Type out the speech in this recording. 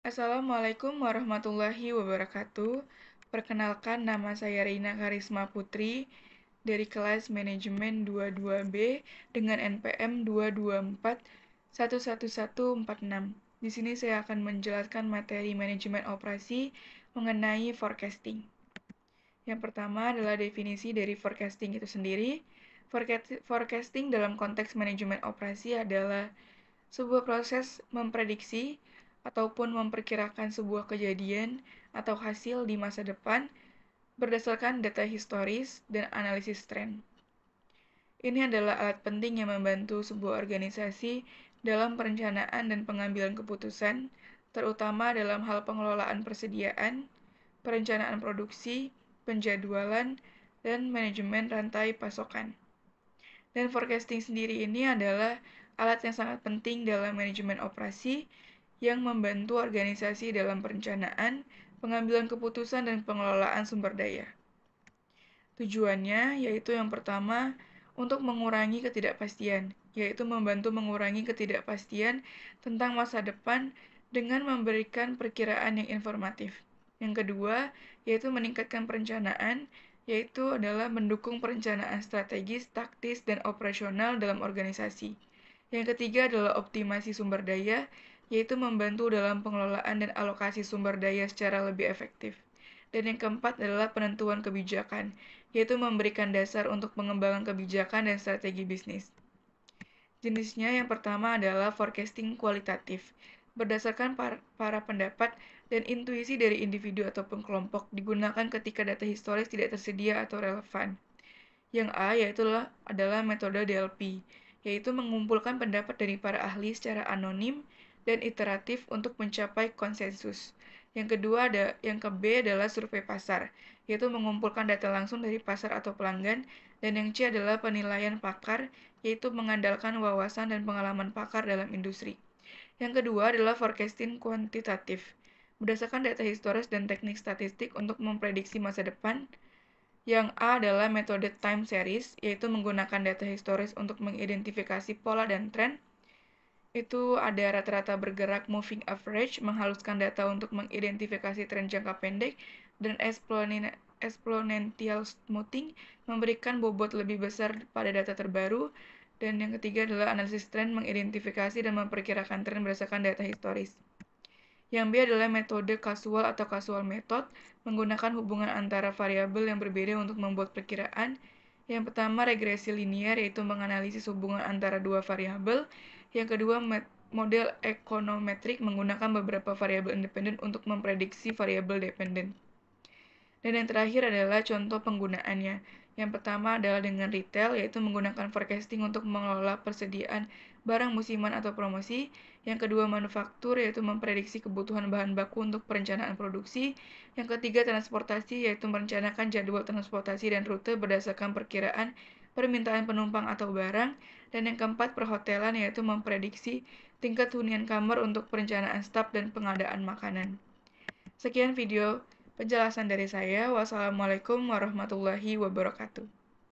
Assalamualaikum warahmatullahi wabarakatuh. Perkenalkan, nama saya Reina Karisma Putri dari kelas Manajemen 22B dengan NPM 224-11146. Di sini saya akan menjelaskan materi manajemen operasi mengenai forecasting. Yang pertama adalah definisi dari forecasting itu sendiri. Forecasting dalam konteks manajemen operasi adalah sebuah proses memprediksi ataupun memperkirakan sebuah kejadian atau hasil di masa depan berdasarkan data historis dan analisis tren. Ini adalah alat penting yang membantu sebuah organisasi dalam perencanaan dan pengambilan keputusan, terutama dalam hal pengelolaan persediaan, perencanaan produksi, penjadwalan, dan manajemen rantai pasokan. Dan forecasting sendiri ini adalah alat yang sangat penting dalam manajemen operasi yang membantu organisasi dalam perencanaan, pengambilan keputusan, dan pengelolaan sumber daya. Tujuannya yaitu yang pertama, untuk mengurangi ketidakpastian, yaitu membantu mengurangi ketidakpastian tentang masa depan dengan memberikan perkiraan yang informatif. Yang kedua, yaitu meningkatkan perencanaan, yaitu adalah mendukung perencanaan strategis, taktis, dan operasional dalam organisasi. Yang ketiga adalah optimasi sumber daya, yaitu membantu dalam pengelolaan dan alokasi sumber daya secara lebih efektif. Dan yang keempat adalah penentuan kebijakan, yaitu memberikan dasar untuk pengembangan kebijakan dan strategi bisnis. Jenisnya yang pertama adalah forecasting kualitatif, berdasarkan para pendapat dan intuisi dari individu ataupun kelompok, digunakan ketika data historis tidak tersedia atau relevan. Yang A yaitu adalah metode DLP, yaitu mengumpulkan pendapat dari para ahli secara anonim dan iteratif untuk mencapai konsensus. Yang kedua yang ke B adalah survei pasar, yaitu mengumpulkan data langsung dari pasar atau pelanggan, dan yang C adalah penilaian pakar, yaitu mengandalkan wawasan dan pengalaman pakar dalam industri. Yang kedua adalah forecasting kuantitatif, berdasarkan data historis dan teknik statistik untuk memprediksi masa depan. Yang A adalah metode time series, yaitu menggunakan data historis untuk mengidentifikasi pola dan tren. Itu ada rata-rata bergerak moving average, menghaluskan data untuk mengidentifikasi tren jangka pendek, dan exponential smoothing, memberikan bobot lebih besar pada data terbaru. Dan yang ketiga adalah analisis tren, mengidentifikasi dan memperkirakan tren berdasarkan data historis. Yang B adalah metode kasual atau casual method, menggunakan hubungan antara variabel yang berbeda untuk membuat perkiraan. Yang pertama regresi linear, yaitu menganalisis hubungan antara dua variabel. Yang kedua model ekonometrik, menggunakan beberapa variabel independen untuk memprediksi variabel dependen. Dan yang terakhir adalah contoh penggunaannya. Yang pertama adalah dengan retail, yaitu menggunakan forecasting untuk mengelola persediaan barang musiman atau promosi. Yang kedua manufaktur, yaitu memprediksi kebutuhan bahan baku untuk perencanaan produksi. Yang ketiga transportasi, yaitu merencanakan jadwal transportasi dan rute berdasarkan perkiraan permintaan penumpang atau barang. Dan yang keempat perhotelan, yaitu memprediksi tingkat hunian kamar untuk perencanaan staf dan pengadaan makanan. Sekian video penjelasan dari saya. Wassalamualaikum warahmatullahi wabarakatuh.